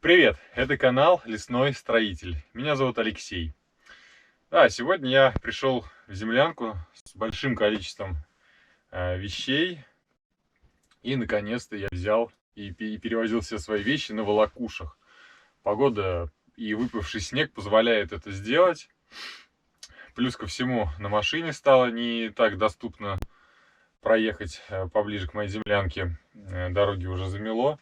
Привет! Это канал Лесной Строитель. Меня зовут Алексей. Сегодня я пришел в землянку с большим количеством вещей. И наконец-то я взял и перевозил все свои вещи на волокушах. Погода и выпавший снег позволяет это сделать. Плюс ко всему на машине стало не так доступно проехать поближе к моей землянке. Дороги уже замело.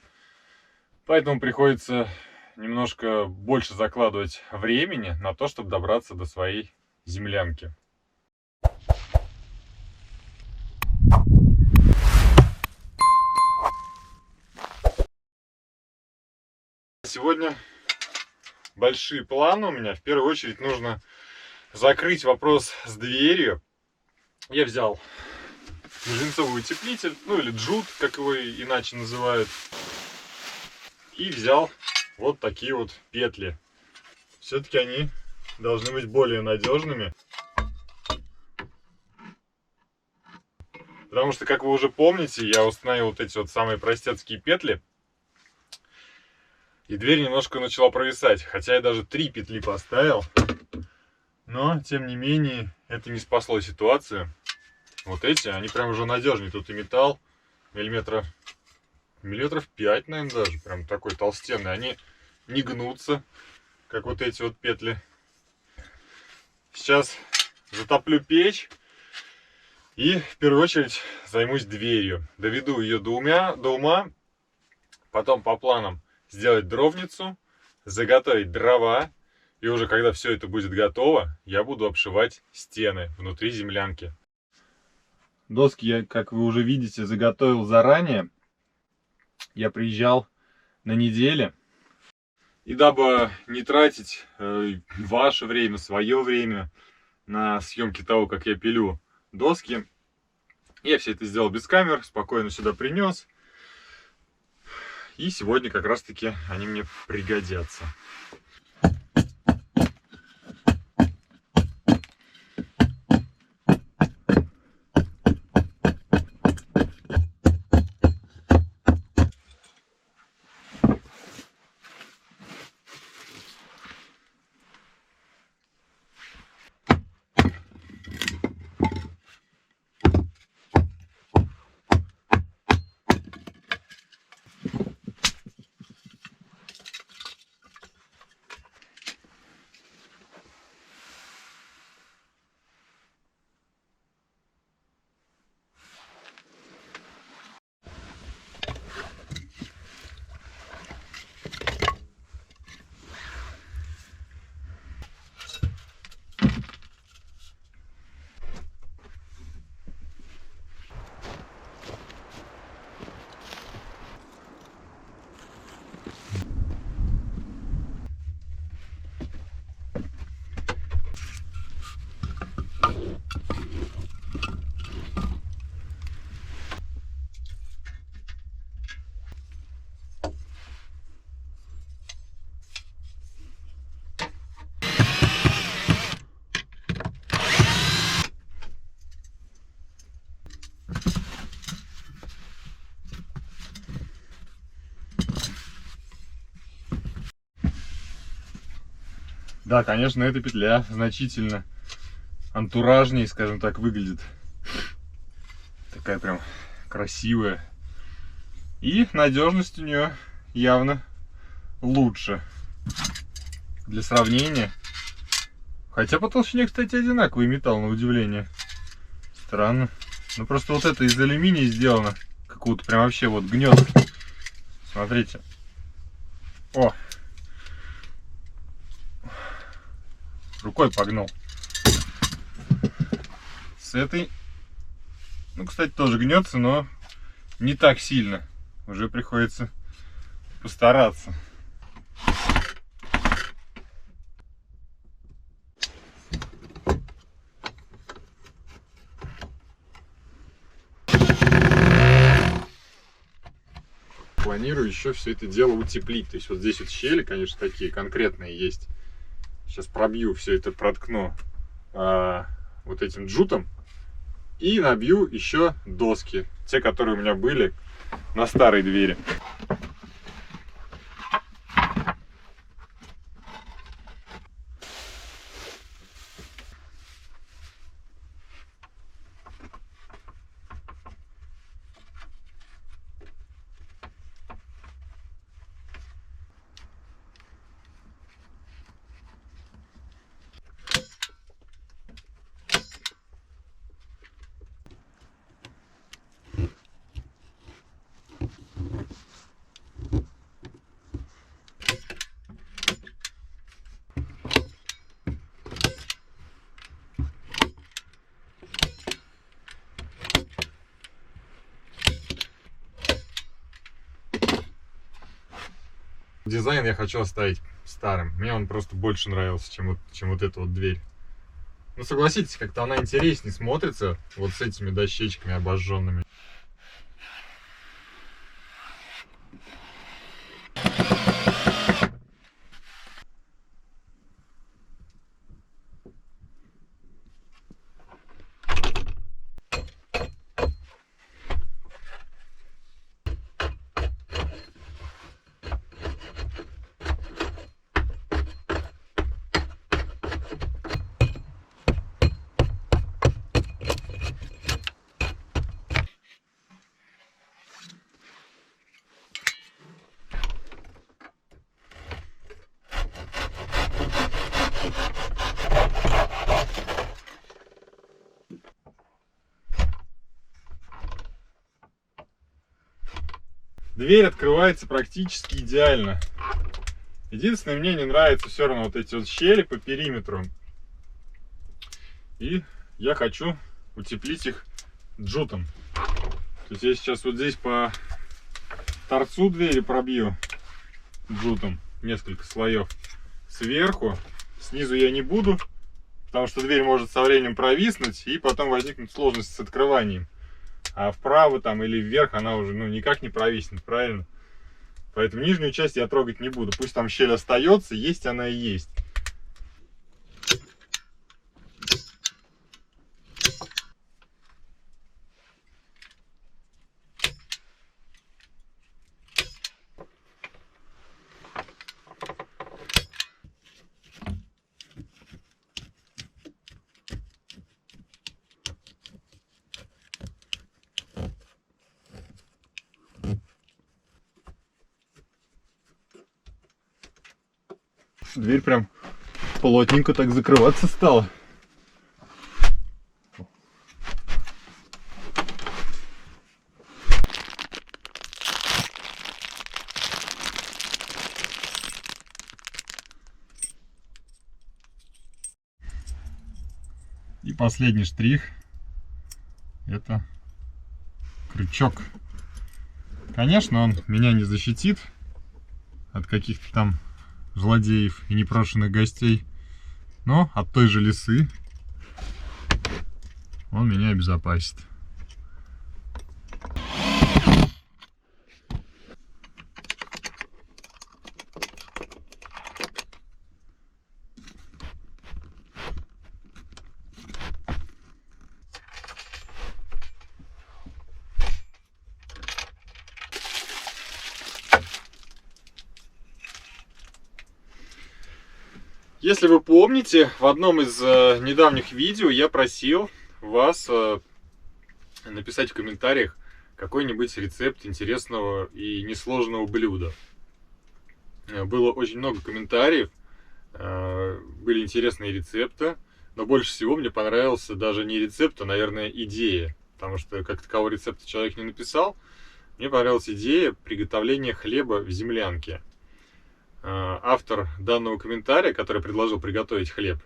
Поэтому приходится немножко больше закладывать времени на то, чтобы добраться до своей землянки. Сегодня большие планы у меня. В первую очередь нужно закрыть вопрос с дверью. Я взял межвинцовый утеплитель, ну или джут, как его иначе называют. И взял вот такие вот петли. Все-таки они должны быть более надежными. Потому что, как вы уже помните, я установил вот эти вот самые простецкие петли. И дверь немножко начала провисать. Хотя я даже 3 петли поставил. Но, тем не менее, это не спасло ситуацию. Вот эти, они прям уже надежнее. Тут и металл миллиметров 5, наверное, даже. Прям такой толстенный. Они не гнутся, как вот эти вот петли. Сейчас затоплю печь. И в первую очередь займусь дверью. Доведу ее до ума. Потом по планам сделать дровницу. Заготовить дрова. И уже когда все это будет готово, я буду обшивать стены внутри землянки. Доски я, как вы уже видите, заготовил заранее. Я приезжал на неделе. И дабы не тратить ваше время, свое время на съемки того, как я пилю доски, я все это сделал без камер, спокойно сюда принес. И сегодня как раз таки они мне пригодятся. Да, конечно, эта петля значительно антуражнее, скажем так, выглядит. Такая прям красивая. И надежность у нее явно лучше. Для сравнения. Хотя по толщине, кстати, одинаковый металл, на удивление. Странно. Ну просто вот это из алюминия сделано. Какого-то прям вообще вот гнет. Смотрите. О! Рукой погнул. С этой, ну, кстати, тоже гнется, но не так сильно. Уже приходится постараться. Планирую еще все это дело утеплить. То есть вот здесь вот щели, конечно, такие конкретные есть. Сейчас пробью все это, проткну вот этим джутом. И набью еще доски. Те, которые у меня были на старой двери. Дизайн я хочу оставить старым. Мне он просто больше нравился, чем вот эта вот дверь. Ну, согласитесь, как-то она интереснее смотрится вот с этими дощечками обожженными. Дверь открывается практически идеально. Единственное, мне не нравится все равно вот эти вот щели по периметру. И я хочу утеплить их джутом. То есть я сейчас вот здесь по торцу двери пробью джутом несколько слоев сверху. Снизу я не буду, потому что дверь может со временем провиснуть и потом возникнут сложности с открыванием. А вправо там или вверх она уже никак не провиснет, правильно? Поэтому нижнюю часть я трогать не буду. Пусть там щель остается, есть она и есть. Дверь прям плотненько так закрываться стала. И последний штрих — это крючок. Конечно, он меня не защитит от каких-то там злодеев и непрошенных гостей, но от той же лисы он меня обезопасит. Если вы помните, в одном из недавних видео я просил вас написать в комментариях какой-нибудь рецепт интересного и несложного блюда. Было очень много комментариев, были интересные рецепты, но больше всего мне понравился даже не рецепт, а, наверное, идея. Потому что как такового рецепта человек не написал. Мне понравилась идея приготовления хлеба в землянке. Автор данного комментария, который предложил приготовить хлеб,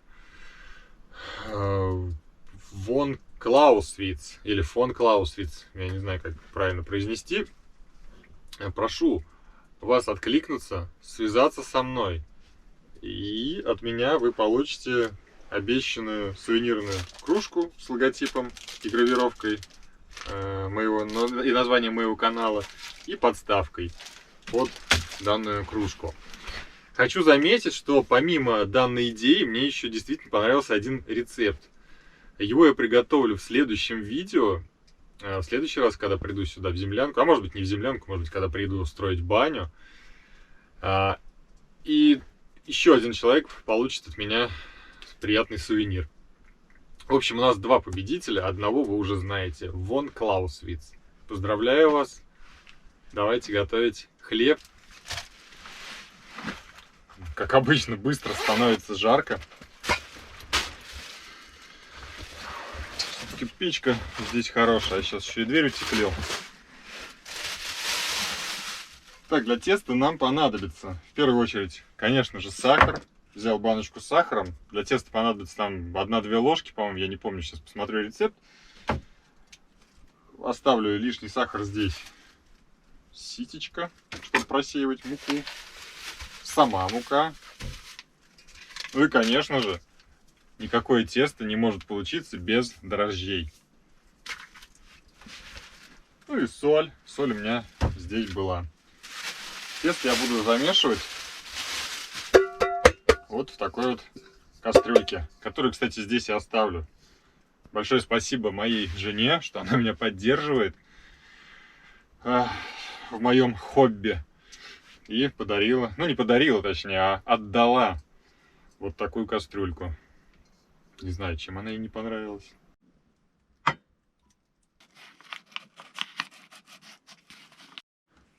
Вон Клаусвиц, или фон Клаусвиц, я не знаю, как правильно произнести. Прошу вас откликнуться, связаться со мной, и от меня вы получите обещанную сувенирную кружку с логотипом и гравировкой и названием моего канала, и подставкой под данную кружку. Хочу заметить, что помимо данной идеи, мне еще действительно понравился один рецепт. Его я приготовлю в следующем видео, в следующий раз, когда приду сюда в землянку, а может быть не в землянку, может быть, когда приду строить баню. И еще один человек получит от меня приятный сувенир. В общем, у нас два победителя, одного вы уже знаете, Вон Клаусвиц. Поздравляю вас, давайте готовить хлеб. Как обычно, быстро становится жарко. Печка здесь хорошая. Сейчас еще и дверь утеплил. Так, для теста нам понадобится, в первую очередь, конечно же, сахар. Взял баночку с сахаром. Для теста понадобится там 1-2 ложки, по-моему, я не помню, сейчас посмотрю рецепт. Оставлю лишний сахар здесь. Ситечко, чтобы просеивать муку. сама мука. Ну и, конечно же, никакое тесто не может получиться без дрожжей. Ну и соль. Соль у меня здесь была. Тесто я буду замешивать вот в такой вот кастрюльке, которую, кстати, здесь я оставлю. Большое спасибо моей жене, что она меня поддерживает в моем хобби. И подарила, ну не подарила, точнее, а отдала вот такую кастрюльку. Не знаю, чем она ей не понравилась.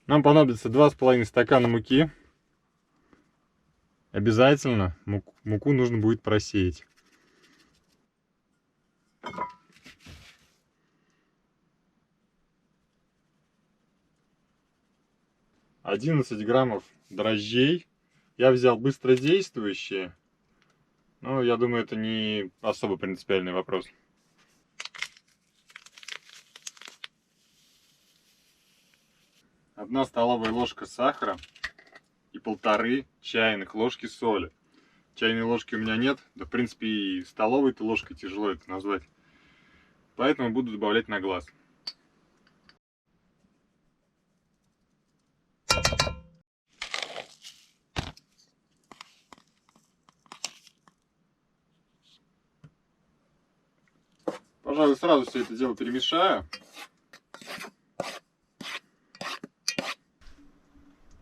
Нам понадобится 2,5 стакана муки. Обязательно муку нужно будет просеять. 11 граммов дрожжей. Я взял быстродействующие. Но я думаю, это не особо принципиальный вопрос. Одна столовая ложка сахара и 1,5 чайных ложки соли. Чайной ложки у меня нет, да в принципе и столовой-то ложкой тяжело это назвать. Поэтому буду добавлять на глаз. Пожалуй, сразу все это дело перемешаю.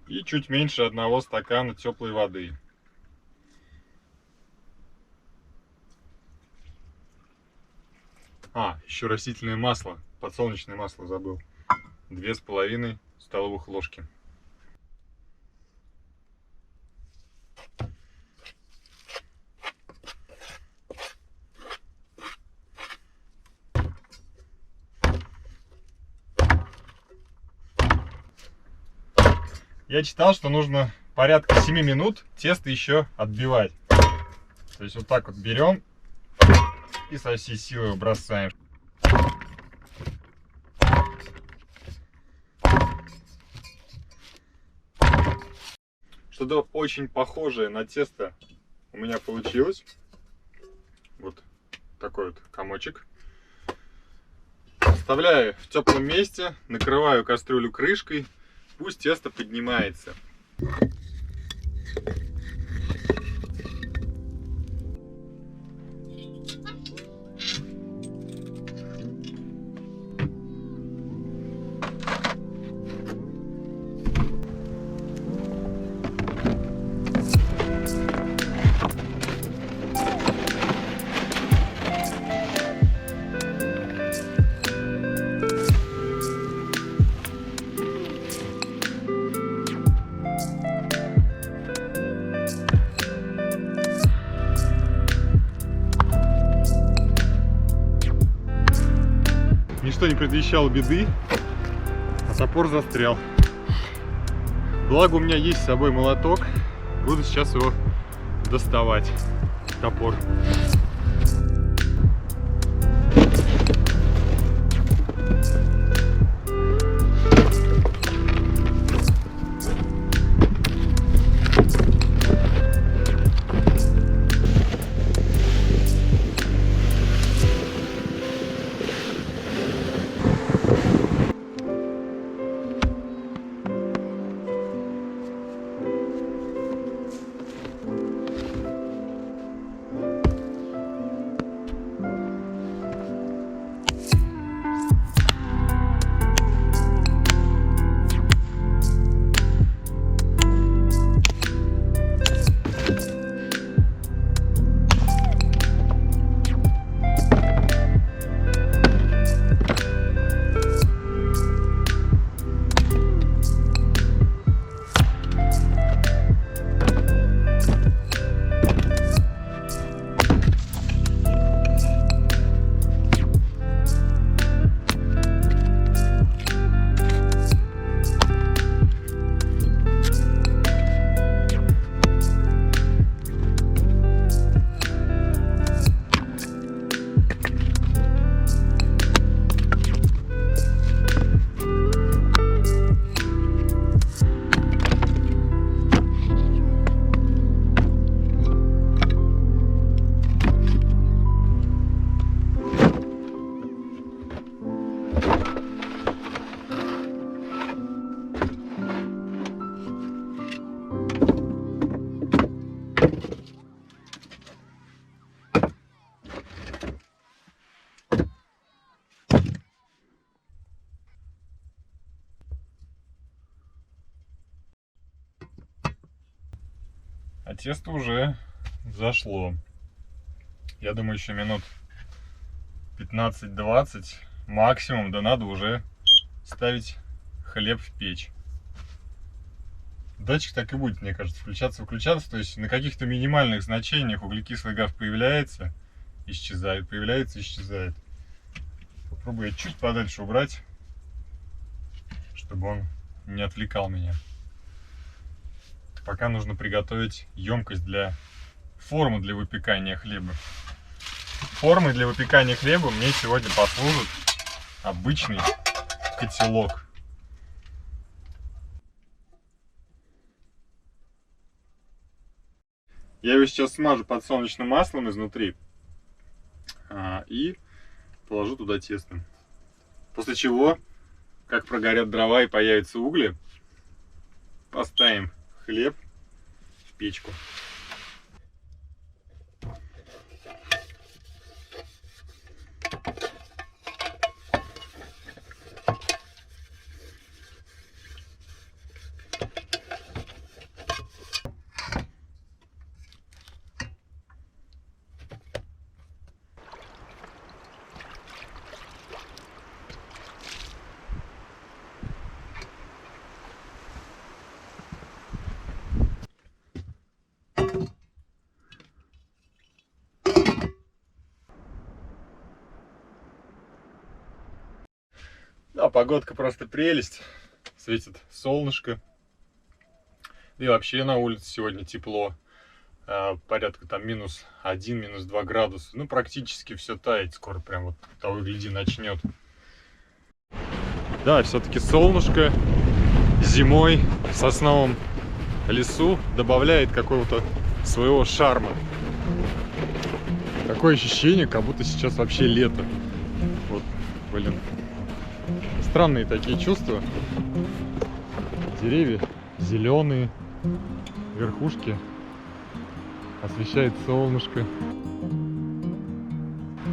И чуть меньше 1 стакана теплой воды. Еще растительное масло, подсолнечное масло забыл. 2,5 столовых ложки. Я читал, что нужно порядка 7 минут тесто еще отбивать. То есть вот так вот берем и со всей силы его бросаем. Что-то очень похожее на тесто у меня получилось. Вот такой вот комочек. Оставляю в теплом месте, накрываю кастрюлю крышкой, пусть тесто поднимается. Ничто не предвещало беды, а топор застрял. Благо у меня есть с собой молоток, буду сейчас его доставать, топор. А тесто уже зашло. Я думаю, еще минут 15-20 максимум, да надо уже ставить хлеб в печь. Датчик так и будет, мне кажется, включаться-выключаться. То есть на каких-то минимальных значениях углекислый газ появляется, исчезает, появляется, исчезает. Попробую чуть подальше убрать, чтобы он не отвлекал меня. Пока нужно приготовить емкость форму для выпекания хлеба. Формой для выпекания хлеба мне сегодня послужит обычный котелок. Я его сейчас смажу подсолнечным маслом изнутри и положу туда тесто. После чего, как прогорят дрова и появятся угли, поставим хлеб в печку. Да, погодка просто прелесть. Светит солнышко. И вообще на улице сегодня тепло. Порядка там -1, -2 градуса. Ну, практически все тает. Скоро прям вот того и гляди начнет. Да, все-таки солнышко зимой в сосновом лесу добавляет какого-то своего шарма. Такое ощущение, как будто сейчас вообще лето. Вот, блин. Странные такие чувства. Деревья зеленые, верхушки освещает солнышко.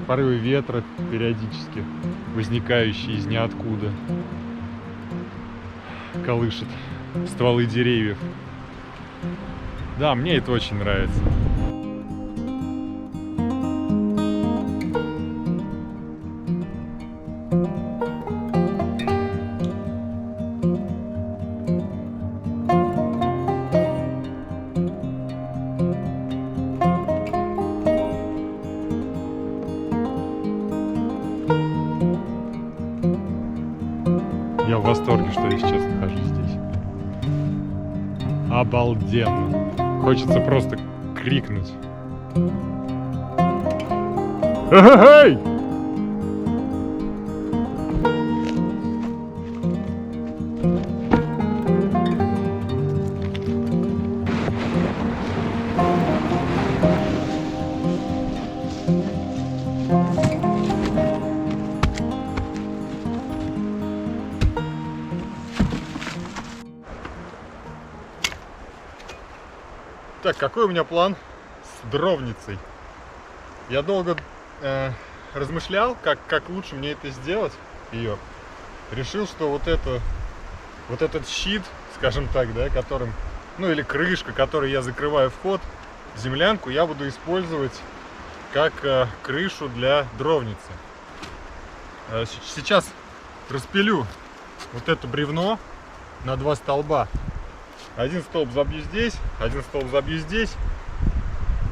Порывы ветра периодически возникающие из ниоткуда колышет стволы деревьев. Да, мне это очень нравится. Я в восторге, что я сейчас нахожусь здесь. Обалденно. Хочется просто крикнуть. Эй! Так, какой у меня план с дровницей? Я долго размышлял, как лучше мне это сделать, ее. Решил, что вот этот щит, скажем так, да, которым, ну или крышка, которой я закрываю вход в землянку, я буду использовать как крышу для дровницы. Сейчас распилю вот это бревно на 2 столба. Один столб забью здесь, один столб забью здесь.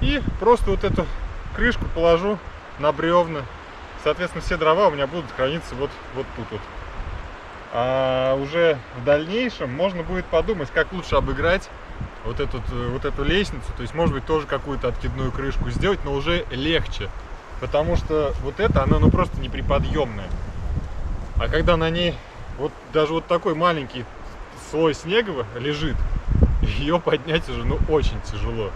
И просто вот эту крышку положу на бревна. Соответственно, все дрова у меня будут храниться вот тут вот. А уже в дальнейшем можно будет подумать, как лучше обыграть вот эту лестницу. То есть, может быть, тоже какую-то откидную крышку сделать, но уже легче. Потому что вот это, она ну просто неприподъемная. А когда на ней вот даже вот такой маленький слой снега лежит, ее поднять уже ну очень тяжело.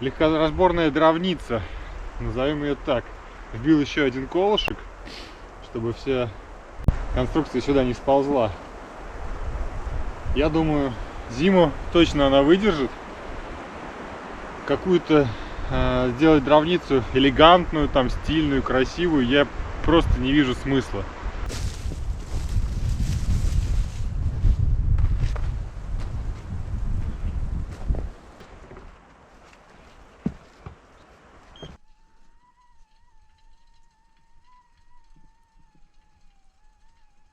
Легкоразборная дровница, назовем ее так. Вбил еще один колышек, чтобы вся конструкция сюда не сползла. Я думаю, зиму точно она выдержит. Какую-то сделать дровницу элегантную, там стильную, красивую, я просто не вижу смысла.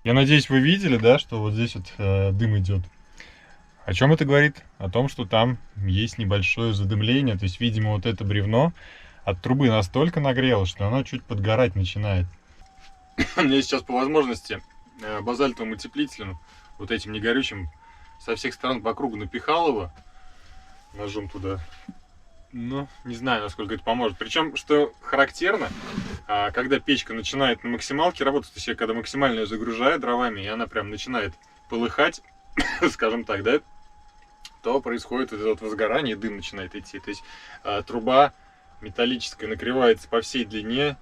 Я надеюсь, вы видели, да, что вот здесь вот дым идет. О чем это говорит? О том, что там есть небольшое задымление. То есть, видимо, вот это бревно от трубы настолько нагрелось, что оно чуть подгорать начинает. Я сейчас по возможности базальтовым утеплителем, вот этим негорючим, со всех сторон по кругу напихал его ножом туда. Ну, не знаю, насколько это поможет. Причем, что характерно, когда печка начинает на максималке работать, то есть я когда максимально ее загружаю дровами, и она прям начинает полыхать, скажем так, да, то происходит вот это вот возгорание, и дым начинает идти. То есть труба металлическая накрывается по всей длине,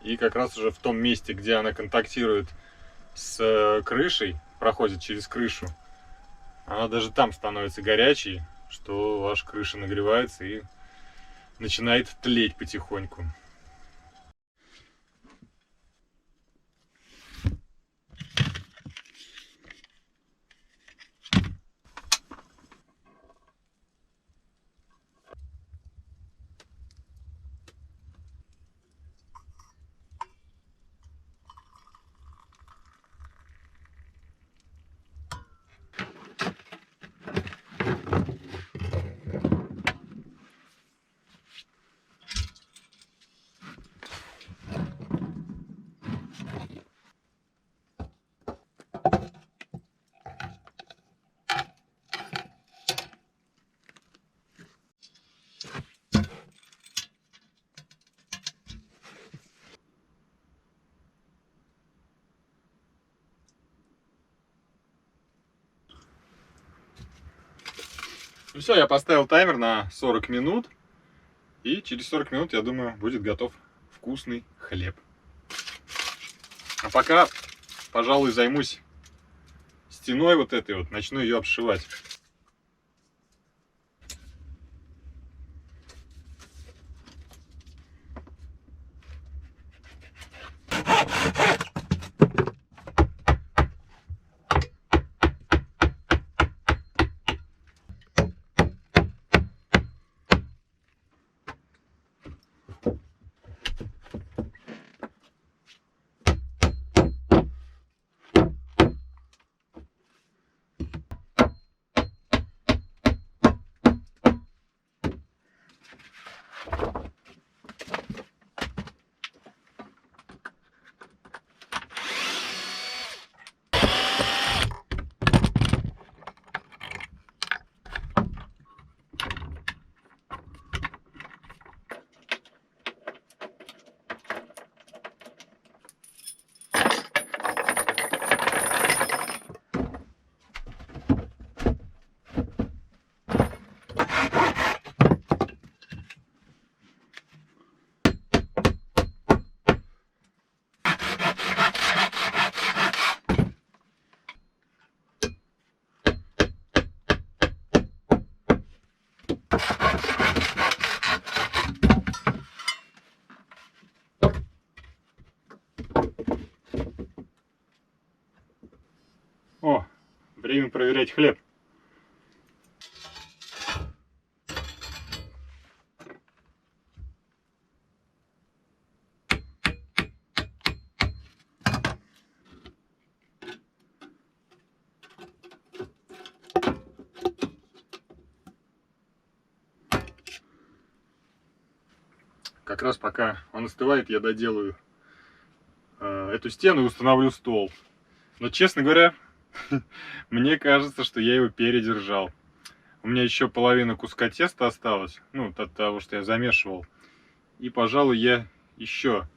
и как раз уже в том месте, где она контактирует с крышей, проходит через крышу, она даже там становится горячей, что ваша крыша нагревается и начинает тлеть потихоньку. Ну все, я поставил таймер на 40 минут. И через 40 минут, я думаю, будет готов вкусный хлеб. А пока, пожалуй, займусь стеной вот этой вот, начну ее обшивать. О, время проверять хлеб. Как раз пока он остывает, я доделаю эту стену и установлю стол. Но, честно говоря, мне кажется, что я его передержал. У меня еще половина куска теста осталась, ну, от того, что я замешивал. И, пожалуй, я еще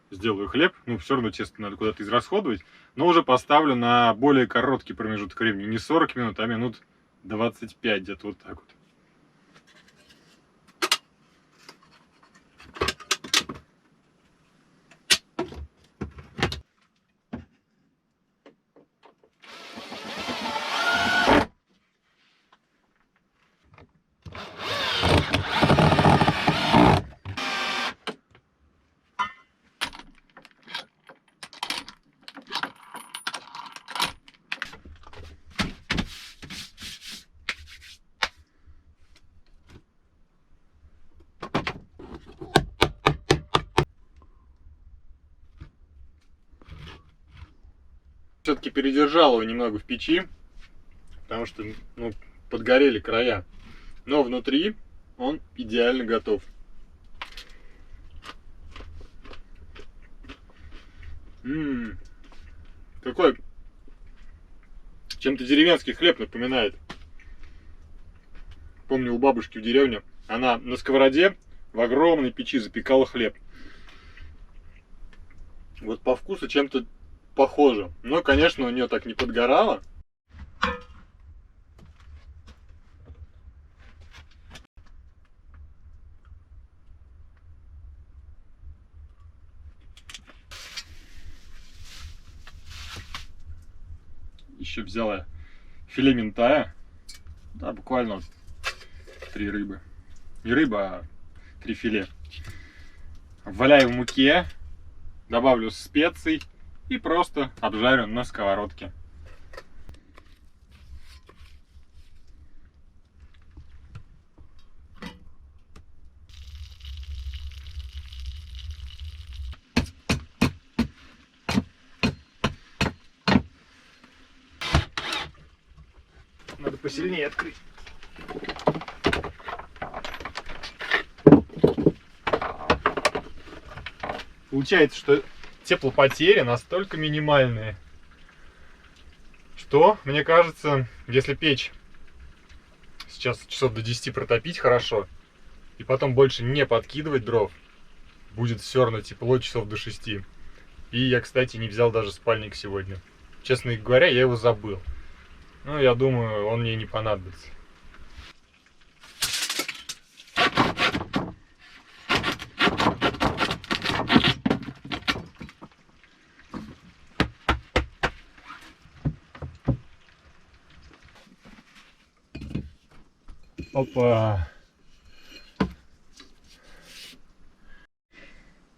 сделаю хлеб. Ну, все равно тесто надо куда-то израсходовать. Но уже поставлю на более короткий промежуток времени. Не 40 минут, а минут 25, где-то вот так вот. Все-таки передержал его немного в печи, потому что подгорели края. Но внутри он идеально готов. Какой чем-то деревенский хлеб напоминает. Помню, у бабушки в деревне она на сковороде в огромной печи запекала хлеб. Вот по вкусу чем-то похоже. Но, конечно, у нее так не подгорало. Еще взяла филе минтая. Да, буквально 3 рыбы. Не рыба, а 3 филе. Валяю в муке, добавлю специй и просто обжарю на сковородке. Надо посильнее открыть. Получается, что теплопотери настолько минимальные, что, мне кажется, если печь сейчас часов до 10 протопить хорошо, и потом больше не подкидывать дров, будет все равно тепло часов до 6. И я, кстати, не взял даже спальник сегодня. Честно говоря, я его забыл. Но я думаю, он мне не понадобится. Опа!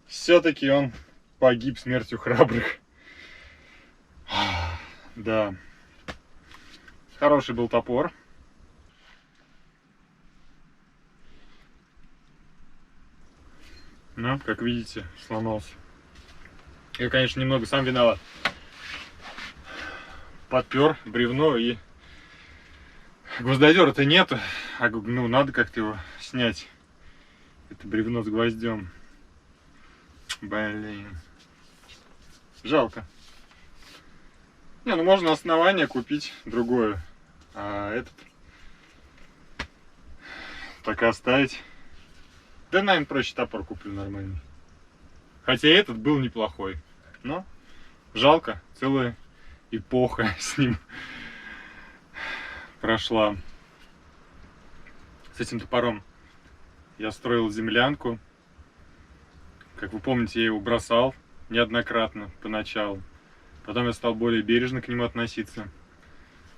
Все-таки он погиб смертью храбрых. Да. Хороший был топор. Но, как видите, сломался. Я, конечно, немного сам виноват. Подпер бревно, и гвоздодера-то нету. А надо как-то его снять. Это бревно с гвоздем. Блин. Жалко. Не, можно основание купить другое. А этот так и оставить. Да, наверное, проще топор куплю нормальный. Хотя этот был неплохой. Но жалко, целая эпоха с ним прошла. С этим топором я строил землянку. Как вы помните, я его бросал неоднократно поначалу. Потом я стал более бережно к нему относиться.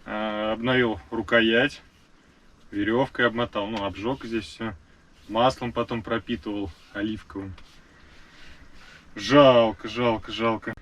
Обновил рукоять, веревкой обмотал, обжег здесь все. Маслом потом пропитывал оливковым. Жалко, жалко, жалко.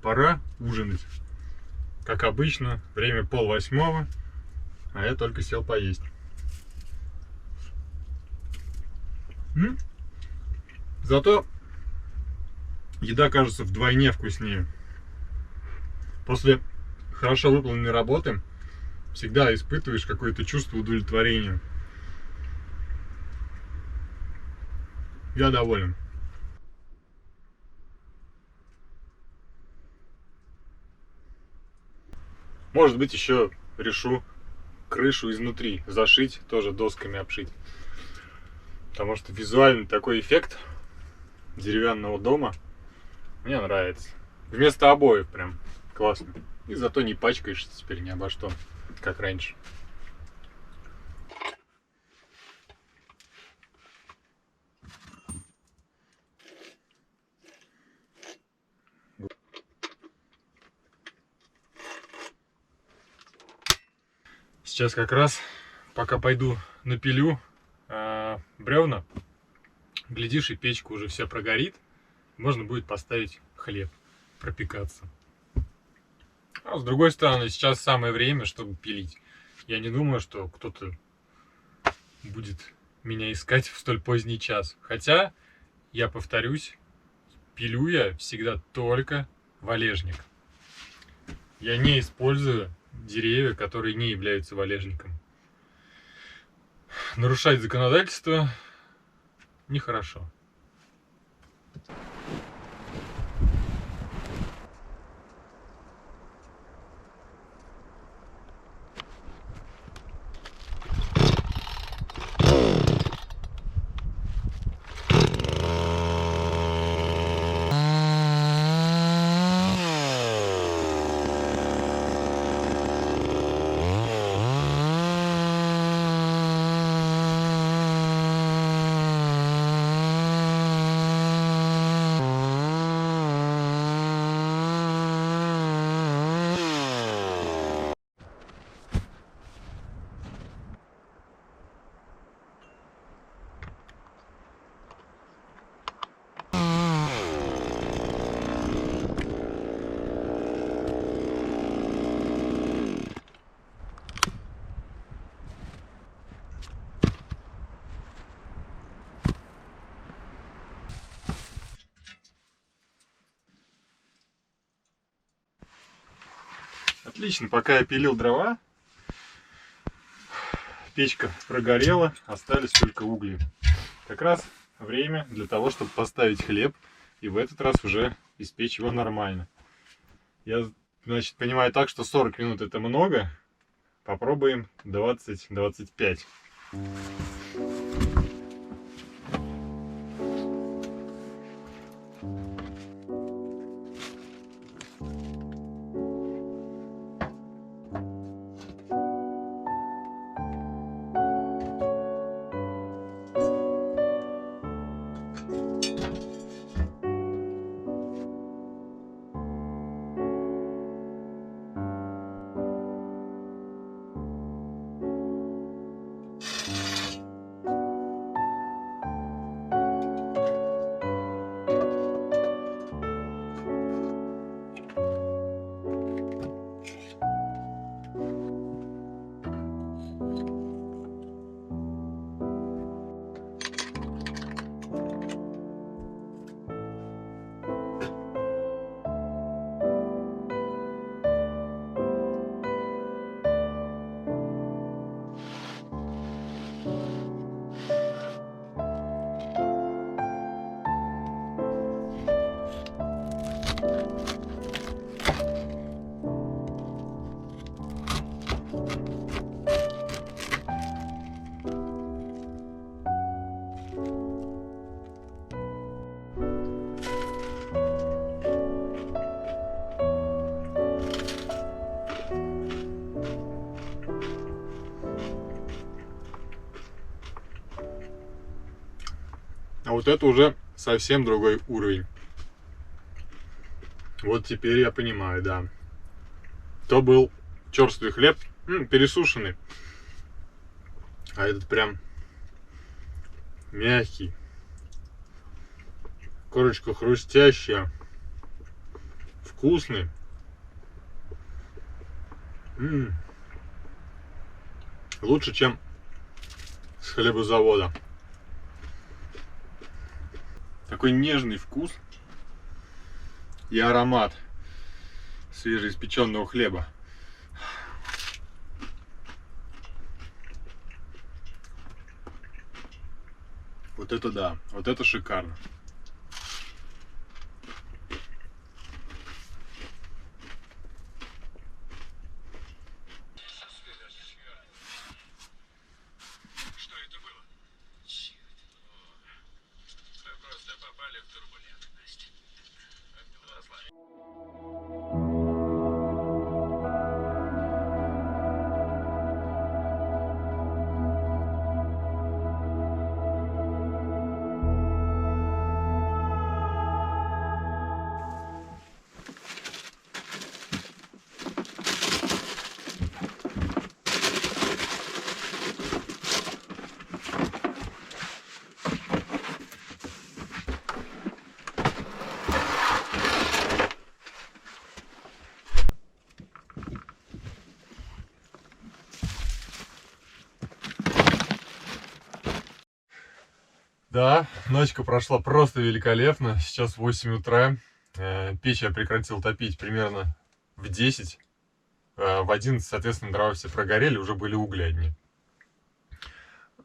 Пора ужинать. Как обычно, время 7:30, а я только сел поесть. Зато еда кажется вдвойне вкуснее. После хорошо выполненной работы всегда испытываешь какое-то чувство удовлетворения. Я доволен. Может быть, еще решу крышу изнутри зашить, тоже досками обшить. Потому что визуально такой эффект деревянного дома мне нравится. Вместо обоев прям классно. И зато не пачкаешься теперь ни обо что, как раньше. Сейчас как раз, пока пойду напилю бревна, глядишь, и печка уже вся прогорит, можно будет поставить хлеб пропекаться. А с другой стороны, сейчас самое время, чтобы пилить. Я не думаю, что кто-то будет меня искать в столь поздний час. Хотя, я повторюсь, пилю я всегда только валежник. Я не использую деревья, которые не являются валежником. Нарушать законодательство нехорошо. Отлично, пока я пилил дрова, печка прогорела, остались только угли. Как раз время для того, чтобы поставить хлеб, и в этот раз уже испечь его нормально. Я, значит, понимаю так, что 40 минут это много. Попробуем 20-25. А вот это уже совсем другой уровень. Вот теперь я понимаю, да. То был черствый хлеб, пересушенный. А этот прям мягкий. Корочка хрустящая. Вкусный. Лучше, чем с хлебозавода. Такой нежный вкус и аромат. свежеиспеченного хлеба. Вот это да, вот это шикарно. Что это было? Черт. Мы просто попали в турбулентность. Да, ночка прошла просто великолепно. Сейчас 8 утра. Печь я прекратил топить примерно в 10. В 11, соответственно, дрова все прогорели, уже были угли одни.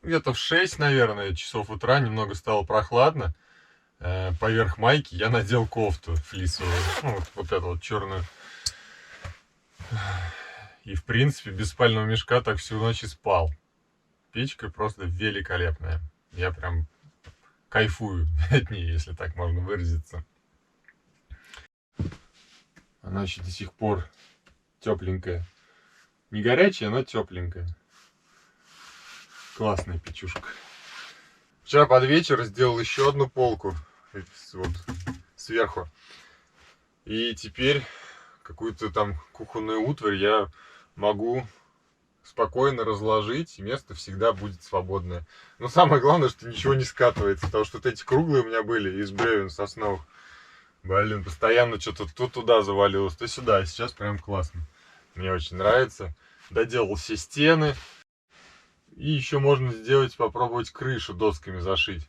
Где-то в 6, наверное, часов утра немного стало прохладно. Поверх майки я надел кофту флисовую, ну, вот эту вот черную. И, в принципе, без спального мешка так всю ночь и спал. Печка просто великолепная. Я прям кайфую от нее, если так можно выразиться. Она еще до сих пор тепленькая. Не горячая, но тепленькая. Классная печушка. Вчера под вечер сделал еще одну полку вот сверху. И теперь какую-то там кухонную утварь я могу спокойно разложить, и место всегда будет свободное. Но самое главное, что ничего не скатывается, потому что вот эти круглые у меня были из бревен сосновых. Блин, постоянно что-то то туда завалилось, то сюда. А сейчас прям классно. Мне очень нравится. Доделал все стены. И еще можно сделать, попробовать крышу досками зашить.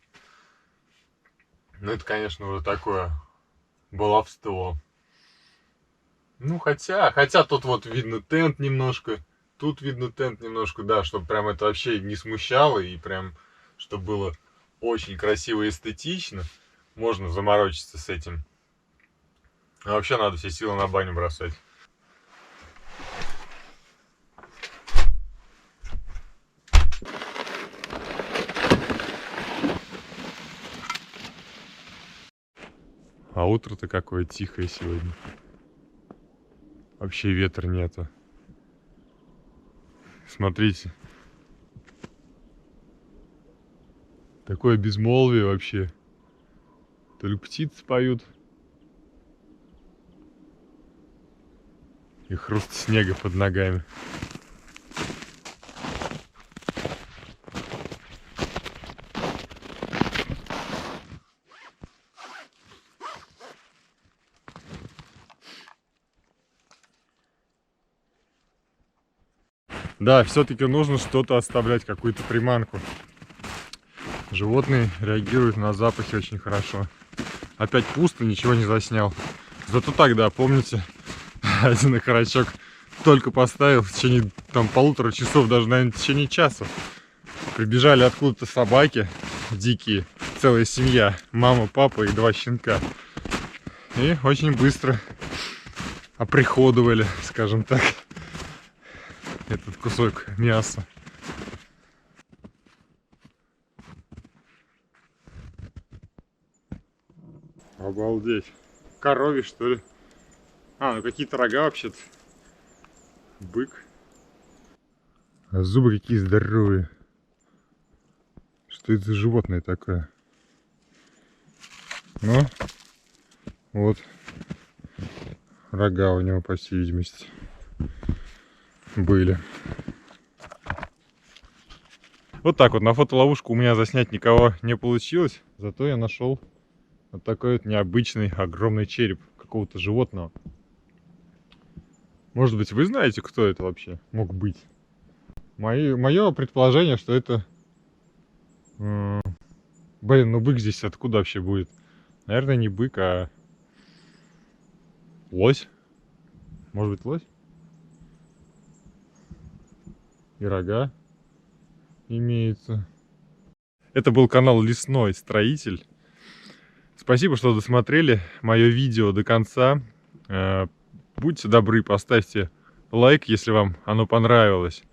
Ну, это, конечно, уже такое баловство. Ну, хотя тут вот видно тент немножко. Тут видно тент немножко, да, чтобы прям это вообще не смущало. И прям, чтобы было очень красиво и эстетично. Можно заморочиться с этим. А вообще надо все силы на баню бросать. А утро-то какое тихое сегодня. Вообще ветра нету. Смотрите. Такое безмолвие вообще. Только птицы поют. И хруст снега под ногами. Да, все-таки нужно что-то оставлять, какую-то приманку. Животные реагируют на запахи очень хорошо. Опять пусто, ничего не заснял. Зато тогда, помните, один окорочок только поставил, в течение там 1,5 часов, даже, наверное, в течение часа. Прибежали откуда-то собаки дикие, целая семья, мама, папа и 2 щенка. И очень быстро оприходовали, скажем так, этот кусок мяса. Обалдеть. Коровий, что ли? А, ну какие-то рога вообще-то. Бык. А зубы какие здоровые. Что это за животное такое? Ну, вот. Рога у него, по всей видимости, были. Вот так вот, на фотоловушку у меня заснять никого не получилось. Зато я нашел вот такой вот необычный огромный череп какого-то животного. Может быть, вы знаете, кто это вообще мог быть? Мое предположение, что это... Блин, ну бык здесь откуда вообще будет? Наверное, не бык, а лось. Может быть, лось? И рога имеются. Это был канал Лесной Строитель. Спасибо, что досмотрели мое видео до конца. Будьте добры, поставьте лайк, если вам оно понравилось.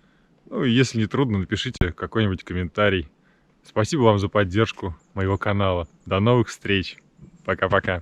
Ну и если не трудно, напишите какой-нибудь комментарий. Спасибо вам за поддержку моего канала. До новых встреч. Пока-пока.